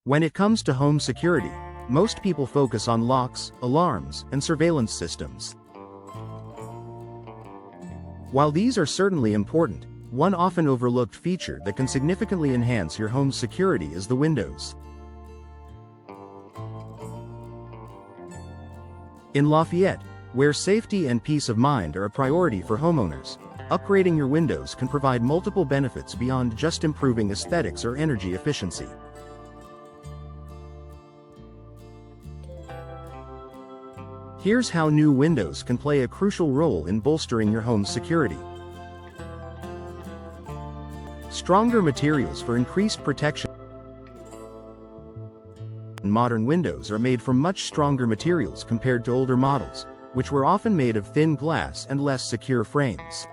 When it comes to home security, most people focus on locks, alarms, and surveillance systems. While these are certainly important, one often overlooked feature that can significantly enhance your home's security is the windows. In Lafayette, where safety and peace of mind are a priority for homeowners, upgrading your windows can provide multiple benefits beyond just improving aesthetics or energy efficiency. Here's how new windows can play a crucial role in bolstering your home's security. Stronger materials for increased protection. Modern windows are made from much stronger materials compared to older models, which were often made of thin glass and less secure frames.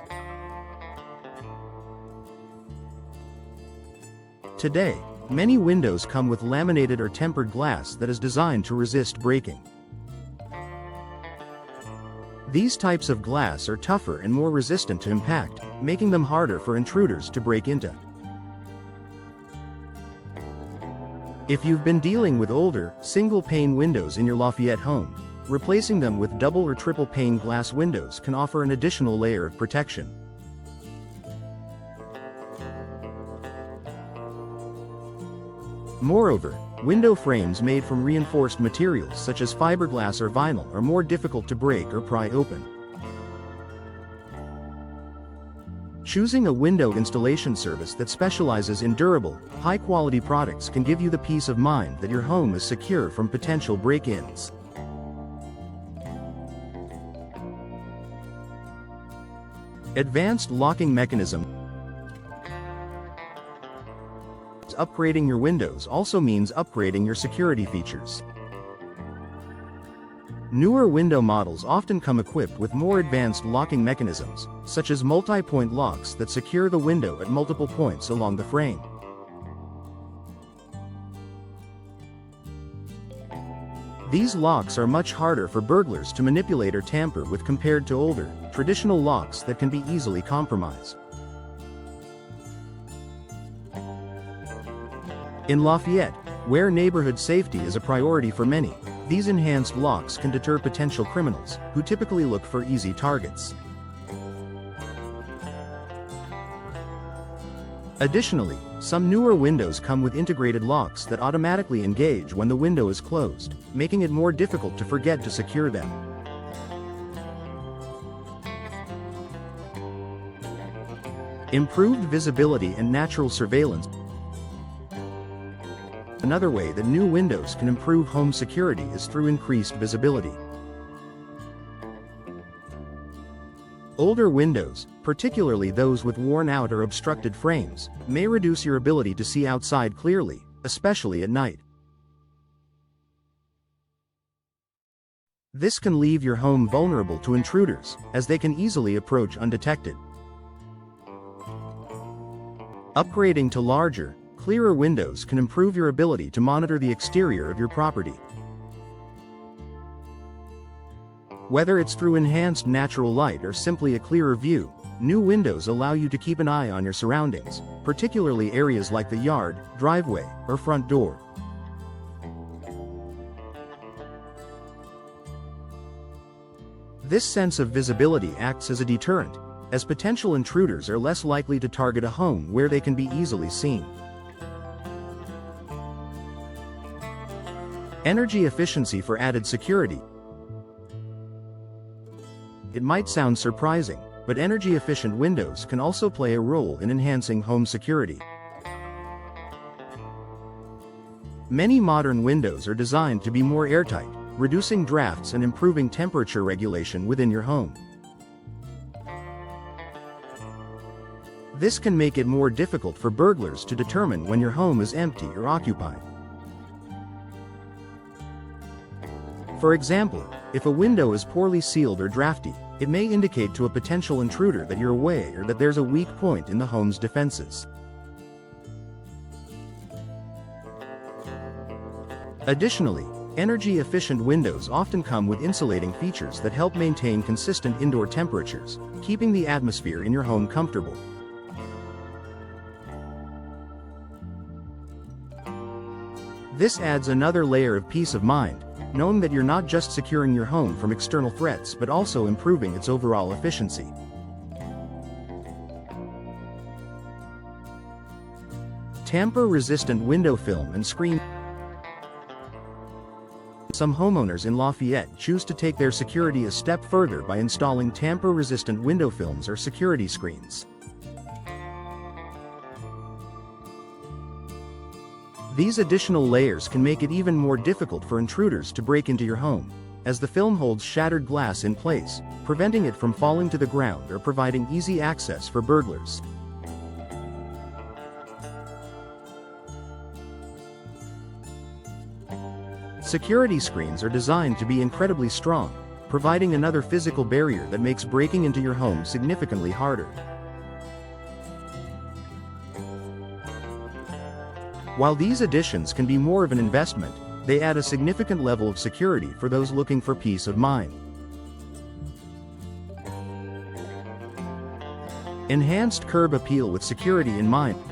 Today, many windows come with laminated or tempered glass that is designed to resist breaking. These types of glass are tougher and more resistant to impact, making them harder for intruders to break into. If you've been dealing with older, single-pane windows in your Lafayette home, replacing them with double or triple-pane glass windows can offer an additional layer of protection. Moreover, window frames made from reinforced materials such as fiberglass or vinyl are more difficult to break or pry open. Choosing a window installation service that specializes in durable, high-quality products can give you the peace of mind that your home is secure from potential break-ins. Advanced locking mechanism. Upgrading your windows also means upgrading your security features. Newer window models often come equipped with more advanced locking mechanisms, such as multi-point locks that secure the window at multiple points along the frame. These locks are much harder for burglars to manipulate or tamper with compared to older, traditional locks that can be easily compromised. In Lafayette, where neighborhood safety is a priority for many, these enhanced locks can deter potential criminals, who typically look for easy targets. Additionally, some newer windows come with integrated locks that automatically engage when the window is closed, making it more difficult to forget to secure them. Improved visibility and natural surveillance. Another way that new windows can improve home security is through increased visibility. Older windows, particularly those with worn-out or obstructed frames, may reduce your ability to see outside clearly, especially at night. This can leave your home vulnerable to intruders, as they can easily approach undetected. Upgrading to larger, clearer windows can improve your ability to monitor the exterior of your property. Whether it's through enhanced natural light or simply a clearer view, new windows allow you to keep an eye on your surroundings, particularly areas like the yard, driveway, or front door. This sense of visibility acts as a deterrent, as potential intruders are less likely to target a home where they can be easily seen. Energy efficiency for added security. It might sound surprising, but energy-efficient windows can also play a role in enhancing home security. Many modern windows are designed to be more airtight, reducing drafts and improving temperature regulation within your home. This can make it more difficult for burglars to determine when your home is empty or occupied. For example, if a window is poorly sealed or drafty, it may indicate to a potential intruder that you're away or that there's a weak point in the home's defenses. Additionally, energy-efficient windows often come with insulating features that help maintain consistent indoor temperatures, keeping the atmosphere in your home comfortable. This adds another layer of peace of mind, knowing that you're not just securing your home from external threats but also improving its overall efficiency. Tamper-resistant window film and screen. Some homeowners in Lafayette choose to take their security a step further by installing tamper-resistant window films or security screens. These additional layers can make it even more difficult for intruders to break into your home, as the film holds shattered glass in place, preventing it from falling to the ground or providing easy access for burglars. Security screens are designed to be incredibly strong, providing another physical barrier that makes breaking into your home significantly harder. While these additions can be more of an investment, they add a significant level of security for those looking for peace of mind. Enhanced curb appeal with security in mind.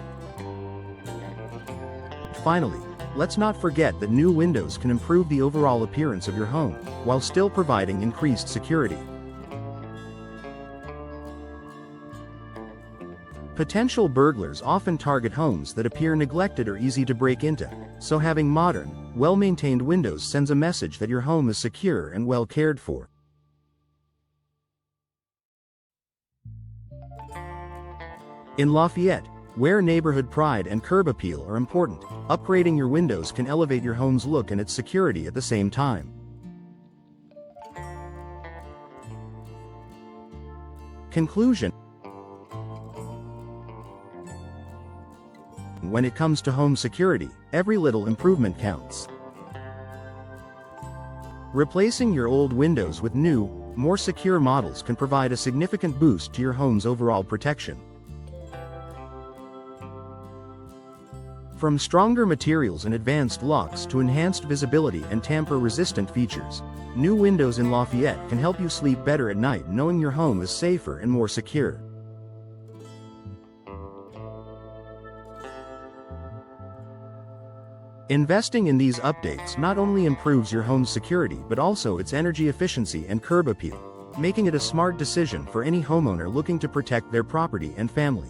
Finally, let's not forget that new windows can improve the overall appearance of your home, while still providing increased security. Potential burglars often target homes that appear neglected or easy to break into, so having modern, well-maintained windows sends a message that your home is secure and well cared for. In Lafayette, where neighborhood pride and curb appeal are important, upgrading your windows can elevate your home's look and its security at the same time. Conclusion. When it comes to home security, every little improvement counts. Replacing your old windows with new, more secure models can provide a significant boost to your home's overall protection. From stronger materials and advanced locks to enhanced visibility and tamper-resistant features, new windows in Lafayette can help you sleep better at night knowing your home is safer and more secure. Investing in these updates not only improves your home's security but also its energy efficiency and curb appeal, making it a smart decision for any homeowner looking to protect their property and family.